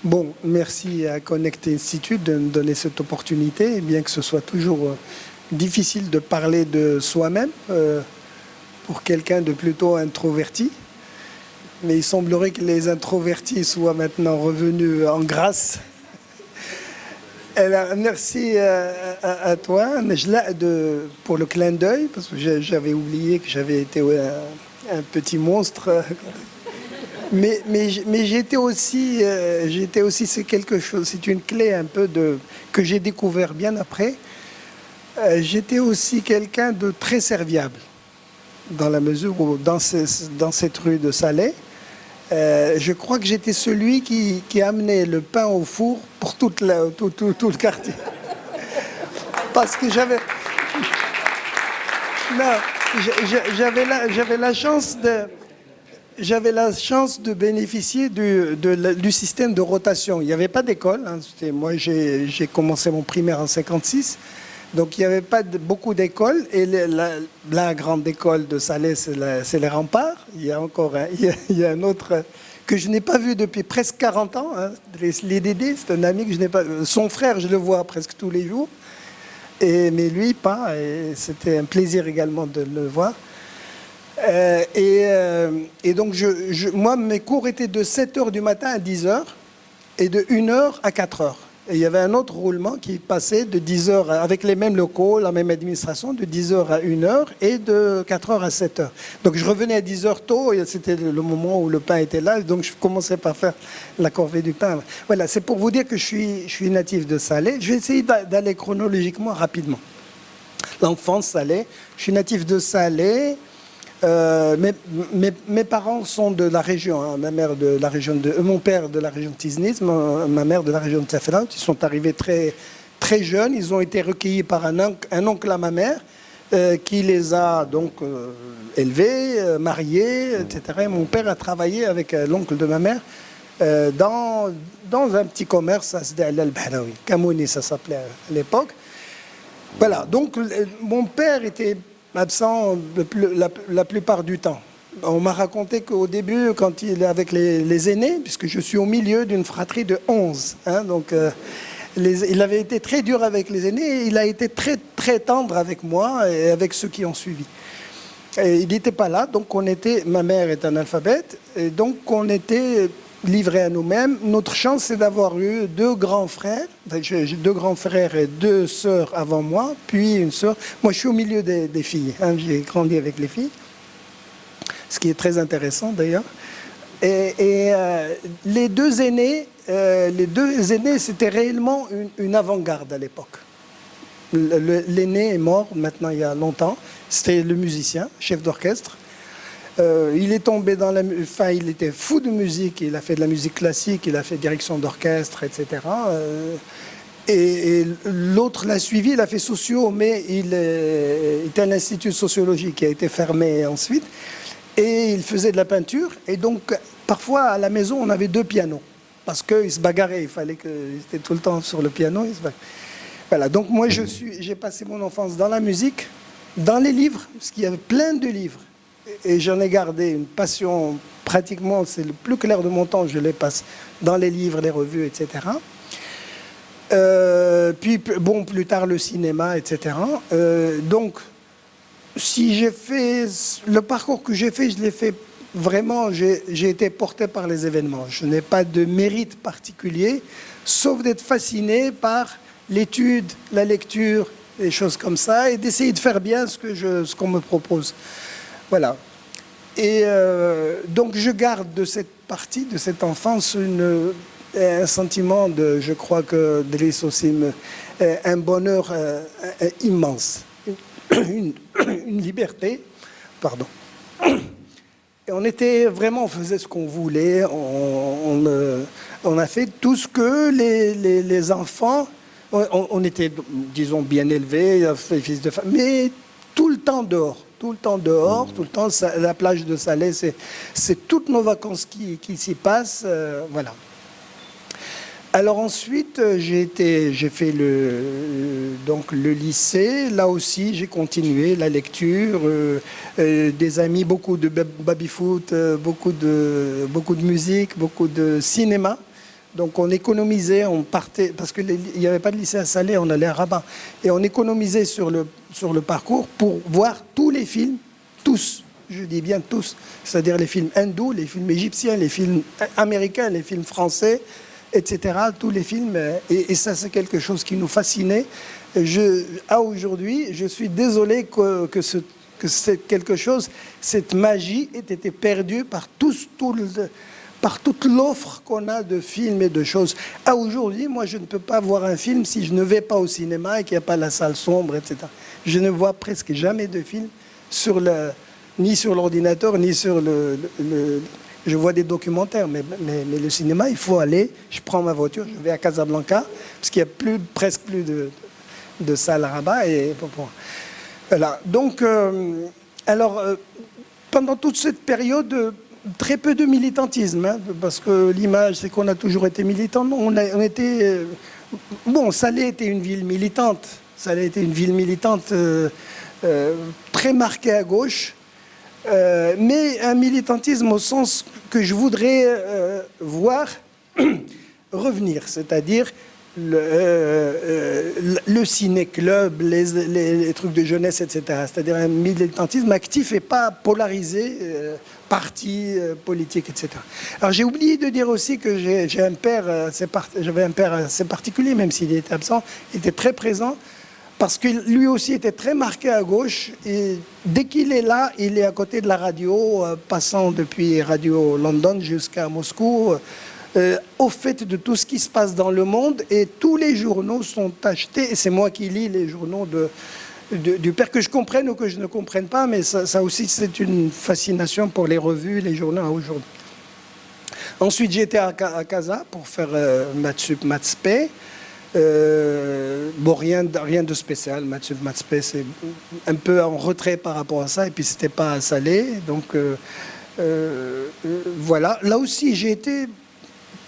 Bon, merci à Connect Institute de me donner cette opportunité, bien que ce soit toujours difficile de parler de soi-même pour quelqu'un de plutôt introverti. Mais il semblerait que les introvertis soient maintenant revenus en grâce. Alors, merci toi, Nejla, pour le clin d'œil, parce que j'avais oublié que j'avais été un petit monstre. Mais j'étais aussi, c'est quelque chose, c'est une clé un peu que j'ai découvert bien après. J'étais aussi quelqu'un de très serviable, dans la mesure où dans cette rue de Salé, je crois que j'étais celui qui amenait le pain au four pour tout le quartier. Parce que non, j'avais la chance de bénéficier du système de rotation. Il n'y avait pas d'école. Hein. Moi, j'ai commencé mon primaire en 56. Donc, il n'y avait pas beaucoup d'écoles. Et la grande école de Salé, c'est les Remparts. Il y a encore il y a un autre que je n'ai pas vu depuis presque 40 ans. Hein. Les Dédés, c'est un ami que je n'ai pas... Son frère, je le vois presque tous les jours. Mais lui, pas. Et c'était un plaisir également de le voir. Et donc, moi, mes cours étaient de 7 heures du matin à 10 heures et de 1 heure à 4 heures. Et il y avait un autre roulement qui passait de 10 heures, avec les mêmes locaux, la même administration, de 10 heures à 1 heure et de 4 heures à 7 heures. Donc, je revenais à 10 heures tôt, et c'était le moment où le pain était là, donc je commençais par faire la corvée du pain. Voilà, c'est pour vous dire que je suis natif de Salé. Je vais essayer d'aller chronologiquement rapidement. L'enfance, Salé. Je suis natif de Salé. Mes parents sont de la région, hein. Mon père de la région de Tiznit, ma mère de la région de Tafelout. Ils sont arrivés très, très jeunes. Ils ont été recueillis par un oncle à ma mère qui les a donc élevés, mariés, etc. Et mon père a travaillé avec l'oncle de ma mère dans un petit commerce à Sda al-Bahraoui. Kamouni, ça s'appelait à l'époque. Voilà, donc mon père était absent la plupart du temps. On m'a raconté qu'au début, quand il est avec les aînés, puisque je suis au milieu d'une fratrie de 11, hein, donc il avait été très dur avec les aînés et il a été très, très tendre avec moi et avec ceux qui ont suivi. Et il n'était pas là, donc ma mère est analphabète, et donc on était livrés à nous-mêmes. Notre chance, c'est d'avoir eu 2 grands frères. J'ai 2 grands frères et 2 sœurs avant moi, puis une sœur. Moi, je suis au milieu des filles. Hein. J'ai grandi avec les filles, ce qui est très intéressant d'ailleurs. Et les deux aînés, c'était réellement une avant-garde à l'époque. L'aîné est mort maintenant il y a longtemps. C'était le musicien, chef d'orchestre. Il est tombé il était fou de musique, il a fait de la musique classique, il a fait direction d'orchestre, etc. Et l'autre l'a suivi, il a fait sociaux, mais il était à l'Institut de sociologie qui a été fermé ensuite. Et il faisait de la peinture. Et donc, parfois, à la maison, on avait 2 pianos. Parce qu'il se bagarrait, il fallait qu'il était tout le temps sur le piano. Voilà, donc moi, j'ai passé mon enfance dans la musique, dans les livres, parce qu'il y avait plein de livres. Et j'en ai gardé une passion, pratiquement, c'est le plus clair de mon temps, je les passe dans les livres, les revues, etc. Puis, bon, plus tard, le cinéma, etc. Donc, si j'ai fait le parcours que j'ai fait, je l'ai fait vraiment, j'ai été porté par les événements. Je n'ai pas de mérite particulier, sauf d'être fasciné par l'étude, la lecture, des choses comme ça, et d'essayer de faire bien ce qu'on me propose. Voilà. Et donc je garde de cette partie, de cette enfance, un sentiment je crois que Driss aussi, un bonheur immense, une liberté, pardon. Et on faisait ce qu'on voulait, on a fait tout ce que les enfants, on était, disons, bien élevés, fils de femme, mais tout le temps dehors. Tout le temps dehors, tout le temps, la plage de Salé, c'est toutes nos vacances qui s'y passent, voilà. Alors ensuite, j'ai fait donc le lycée. Là aussi, j'ai continué la lecture, des amis, beaucoup de baby-foot, beaucoup de musique, beaucoup de cinéma. Donc on économisait, on partait, parce qu'il n'y avait pas de lycée à Salé, on allait à Rabat. Et on économisait sur le parcours pour voir tous les films, tous, je dis bien tous, c'est-à-dire les films hindous, les films égyptiens, les films américains, les films français, etc. Tous les films, et ça c'est quelque chose qui nous fascinait. À aujourd'hui, je suis désolé que c'est quelque chose, cette magie ait été perdue par par toute l'offre qu'on a de films et de choses. À aujourd'hui, moi, je ne peux pas voir un film si je ne vais pas au cinéma et qu'il n'y a pas la salle sombre, etc. Je ne vois presque jamais de films ni sur l'ordinateur, ni sur je vois des documentaires, mais le cinéma, il faut aller. Je prends ma voiture, je vais à Casablanca, parce qu'il n'y a presque plus de salles à Rabat. Voilà. Donc, pendant toute cette période, très peu de militantisme, hein, parce que l'image, c'est qu'on a toujours été militant. On était... bon, Salé était une ville militante. Salé était une ville militante très marquée à gauche, mais un militantisme au sens que je voudrais voir revenir, c'est-à-dire le ciné-club, les trucs de jeunesse, etc. C'est-à-dire un militantisme actif et pas polarisé, parti politique, etc. Alors j'ai oublié de dire aussi que j'avais un père assez particulier, même s'il était absent, il était très présent, parce que lui aussi était très marqué à gauche, et dès qu'il est là, il est à côté de la radio, passant depuis Radio London jusqu'à Moscou, au fait de tout ce qui se passe dans le monde, et tous les journaux sont achetés, et c'est moi qui lis les journaux du père, que je comprenne ou que je ne comprenne pas, mais ça aussi c'est une fascination pour les revues, les journaux aujourd'hui. Ensuite j'ai été à Casa pour faire maths sup, maths spé. Bon, rien de spécial, maths sup, maths spé, c'est un peu en retrait par rapport à ça, et puis c'était pas à Salé, donc voilà. Là aussi j'ai été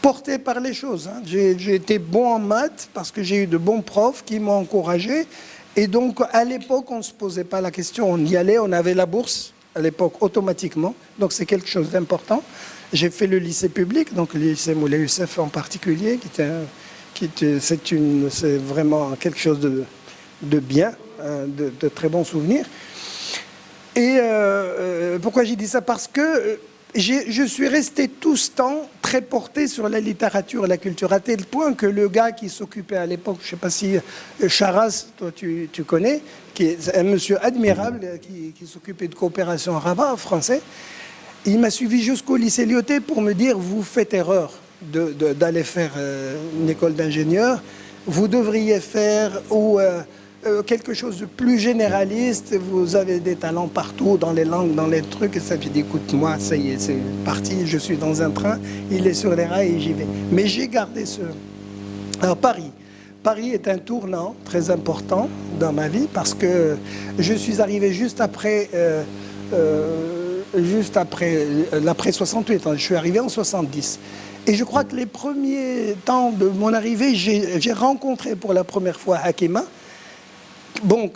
porté par les choses, hein. J'ai été bon en maths parce que j'ai eu de bons profs qui m'ont encouragé. Et donc, à l'époque, on ne se posait pas la question. On y allait, on avait la bourse, à l'époque, automatiquement. Donc, c'est quelque chose d'important. J'ai fait le lycée public, donc le lycée Moulay Youssef en particulier, c'est vraiment quelque chose de bien, de très bons souvenirs. Et pourquoi j'ai dit ça? Parce que je suis resté tout ce temps très porté sur la littérature et la culture, à tel point que le gars qui s'occupait à l'époque, je ne sais pas si Charas, toi tu connais, qui est un monsieur admirable qui s'occupait de coopération à Rabat, français, il m'a suivi jusqu'au lycée Lyoté pour me dire: vous faites erreur d'aller faire une école d'ingénieur, vous devriez faire quelque chose de plus généraliste, vous avez des talents partout, dans les langues, dans les trucs, et ça, j'ai dit: écoute, moi, ça y est, c'est parti, je suis dans un train, il est sur les rails et j'y vais. Mais j'ai gardé Alors Paris est un tournant très important dans ma vie, parce que je suis arrivé juste après l'après 68, je suis arrivé en 70. Et je crois que les premiers temps de mon arrivée, j'ai rencontré pour la première fois Hakima. Bon,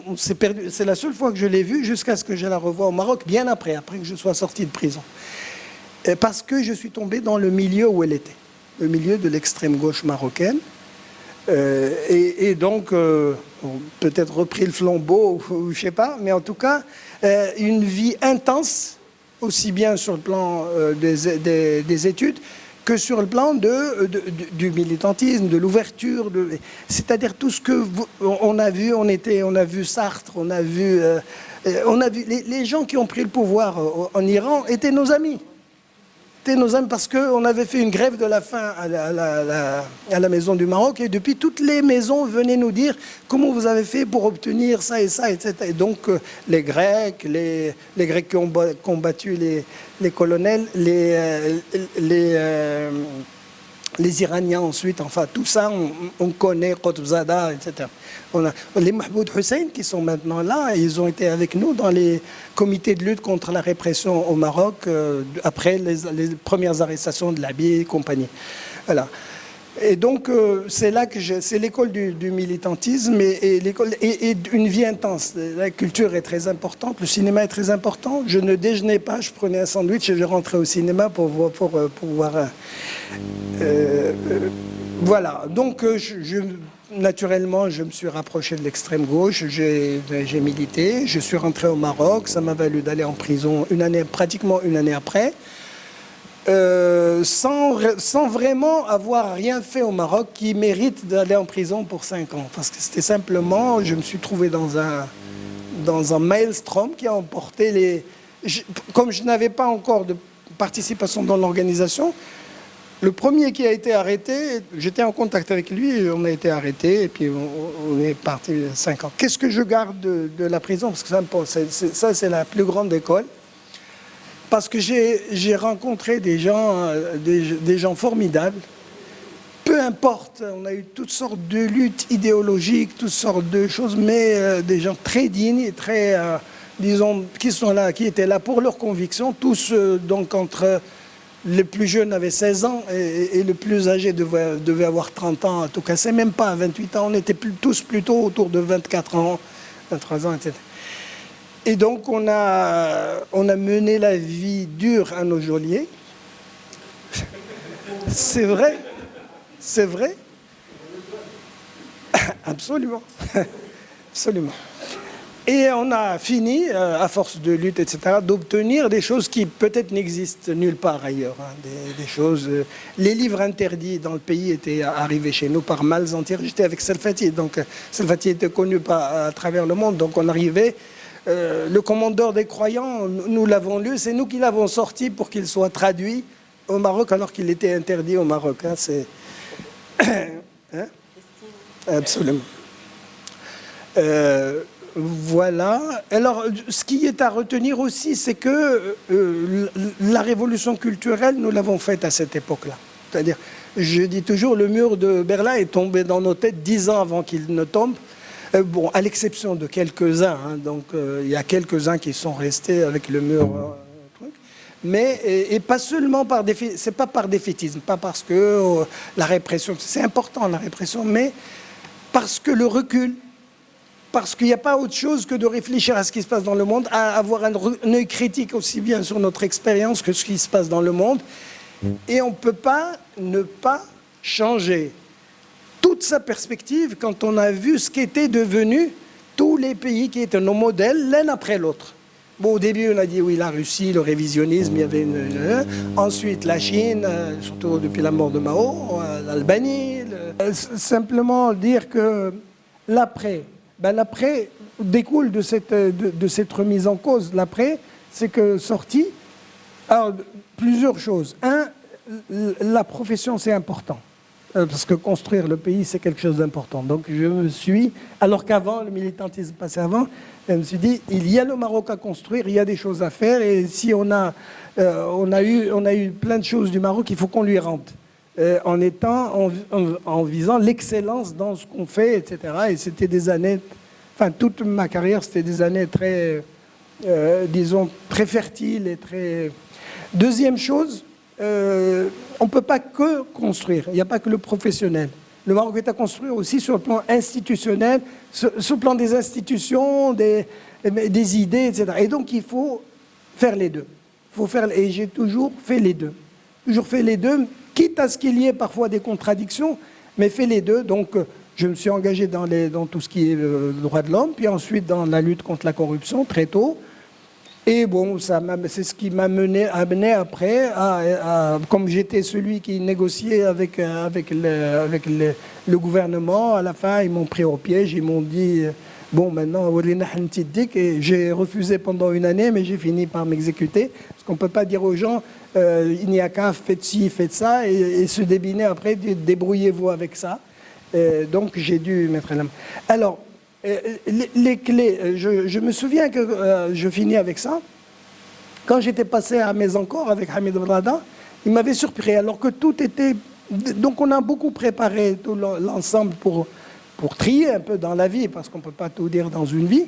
on s'est perdu. C'est la seule fois que je l'ai vue, jusqu'à ce que je la revoie au Maroc, bien après que je sois sorti de prison. Parce que je suis tombé dans le milieu où elle était, le milieu de l'extrême gauche marocaine. Et donc, peut-être repris le flambeau, ou je ne sais pas, mais en tout cas, une vie intense, aussi bien sur le plan des études, que sur le plan du militantisme, de l'ouverture, c'est-à-dire tout ce que on a vu, on a vu Sartre, on a vu les gens qui ont pris le pouvoir en Iran étaient nos amis. Étaient nos amis parce qu'on avait fait une grève de la faim à la Maison du Maroc, et depuis toutes les maisons venaient nous dire comment vous avez fait pour obtenir ça et ça, etc. Et donc les Grecs qui ont combattu les colonels, les Iraniens ensuite, enfin tout ça, on connaît Qutbzada, etc. On a les Mahmoud Hussein qui sont maintenant là, ils ont été avec nous dans les comités de lutte contre la répression au Maroc, après les premières arrestations de Labi et compagnie. Voilà. Et donc, c'est là que c'est l'école du militantisme et une vie intense. La culture est très importante, le cinéma est très important. Je ne déjeunais pas, je prenais un sandwich et je rentrais au cinéma pour voir. Voilà. Donc, naturellement, je me suis rapproché de l'extrême gauche. J'ai milité. Je suis rentré au Maroc. Ça m'a valu d'aller en prison pratiquement une année après. Sans vraiment avoir rien fait au Maroc qui mérite d'aller en prison pour 5 ans. Parce que c'était simplement, je me suis trouvé dans un maelstrom qui a emporté comme je n'avais pas encore de participation dans l'organisation, le premier qui a été arrêté, j'étais en contact avec lui, on a été arrêté et puis on est parti 5 ans. Qu'est-ce que je garde de la prison? Parce que ça, c'est la plus grande école. Parce que j'ai rencontré des gens formidables. Peu importe, on a eu toutes sortes de luttes idéologiques, toutes sortes de choses, mais des gens très dignes, très, disons, qui étaient là pour leurs convictions. Tous, donc, entre les plus jeunes avaient 16 ans et le plus âgé devait avoir 30 ans, en tout cas, c'est même pas à 28 ans. On était tous plutôt autour de 24 ans, 23 ans, etc. Et donc, on a mené la vie dure à nos geôliers. C'est vrai. C'est vrai. Absolument. Absolument. Et on a fini, à force de lutte, etc., d'obtenir des choses qui peut-être n'existent nulle part ailleurs. Des choses... les livres interdits dans le pays étaient arrivés chez nous par Malzantir. J'étais avec Salfati. Donc, Salfati était connu à travers le monde. Donc, on arrivait... le commandeur des croyants, nous l'avons lu, c'est nous qui l'avons sorti pour qu'il soit traduit au Maroc alors qu'il était interdit au Maroc. C'est... hein? Absolument. Voilà. Alors, ce qui est à retenir aussi, c'est que la révolution culturelle, nous l'avons faite à cette époque-là. C'est-à-dire, je dis toujours, le mur de Berlin est tombé dans nos têtes 10 ans avant qu'il ne tombe. Bon, à l'exception de quelques-uns, hein, donc il y a quelques-uns qui sont restés avec le mur, mais et pas seulement c'est pas par défaitisme, pas parce que la répression, c'est important la répression, mais parce que le recul, parce qu'il n'y a pas autre chose que de réfléchir à ce qui se passe dans le monde, à avoir un œil critique aussi bien sur notre expérience que ce qui se passe dans le monde, et on ne peut pas ne pas changer toute sa perspective quand on a vu ce qu'étaient devenus tous les pays qui étaient nos modèles l'un après l'autre. Bon, au début, on a dit oui, la Russie, le révisionnisme, il y avait ensuite la Chine, surtout depuis la mort de Mao, l'Albanie. Simplement dire que l'après découle de cette remise en cause. L'après, c'est que sorti, alors, plusieurs choses. Un, la profession, c'est important. Parce que construire le pays, c'est quelque chose d'important. Donc je me suis, alors qu'avant, le militantisme passait avant, je me suis dit, il y a le Maroc à construire, il y a des choses à faire, et si on a eu plein de choses du Maroc, il faut qu'on lui rende, en visant l'excellence dans ce qu'on fait, etc. Et c'était des années, enfin toute ma carrière, c'était des années très, disons, très fertiles et très... Deuxième chose, on ne peut pas que construire, il n'y a pas que le professionnel. Le Maroc est à construire aussi sur le plan institutionnel, sur le plan des institutions, des idées, etc. Et donc il faut faire les deux. Et j'ai toujours fait les deux. Toujours fait les deux, quitte à ce qu'il y ait parfois des contradictions, mais fait les deux. Donc je me suis engagé dans tout ce qui est le droit de l'homme, puis ensuite dans la lutte contre la corruption très tôt. Et bon, c'est ce qui m'a amené après, comme j'étais celui qui négociait avec le gouvernement, à la fin, ils m'ont pris au piège, ils m'ont dit, bon, maintenant, et j'ai refusé pendant une année, mais j'ai fini par m'exécuter, parce qu'on ne peut pas dire aux gens, il n'y a qu'à, faites ci, faites ça, et se débiner après, débrouillez-vous avec ça. Donc, j'ai dû mettre la main. Alors, les clés, je me souviens que je finis avec ça. Quand j'étais passé à Mézancor avec Hamid Brada, il m'avait surpris, alors que tout était... Donc on a beaucoup préparé tout l'ensemble pour trier un peu dans la vie, parce qu'on ne peut pas tout dire dans une vie.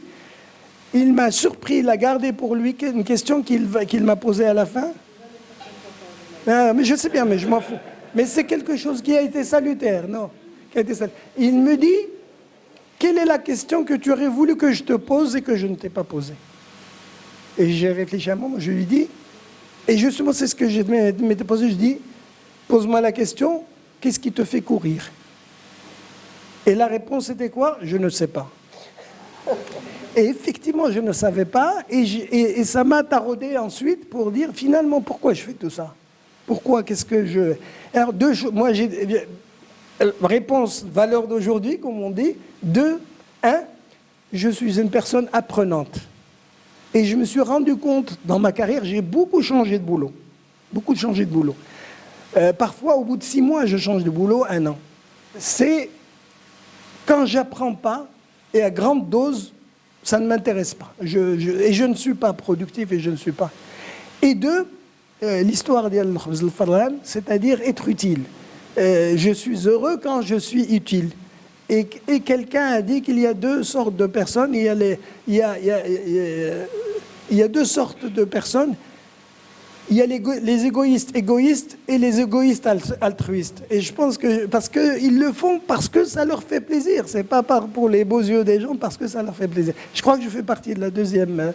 Il m'a surpris, il a gardé pour lui une question qu'il m'a posée à la fin. Mais je sais bien, mais je m'en fous. Mais c'est quelque chose qui a été salutaire, non? Qui a été salutaire. Il me dit, quelle est la question que tu aurais voulu que je te pose et que je ne t'ai pas posée? Et j'ai réfléchi un moment, je lui dis, et justement c'est ce que je m'étais posé, je dis, pose-moi la question, qu'est-ce qui te fait courir? Et la réponse était quoi? Je ne sais pas. Et effectivement, je ne savais pas, et ça m'a taraudé ensuite pour dire, finalement, pourquoi je fais tout ça? Pourquoi? Qu'est-ce que je... Alors, deux choses, moi j'ai... Réponse, valeur d'aujourd'hui, comme on dit. Deux, un, je suis une personne apprenante. Et je me suis rendu compte, dans ma carrière, j'ai beaucoup changé de boulot. Beaucoup changé de boulot. Parfois, au bout de 6 mois, je change de boulot, 1 an. C'est quand j'apprends pas, et à grande dose, ça ne m'intéresse pas. Et je ne suis pas productif, et je ne suis pas... Et deux, l'histoire d'Al Khubz al-Farran, c'est-à-dire être utile. Je suis heureux quand je suis utile. Et quelqu'un a dit qu'il y a 2 sortes de personnes. Il y a 2 sortes de personnes. Il y a les égoïstes et les égoïstes altruistes. Et je pense que parce qu'ils le font parce que ça leur fait plaisir. C'est pas pour les beaux yeux des gens, parce que ça leur fait plaisir. Je crois que je fais partie de la deuxième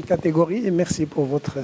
catégorie. Et merci pour votre...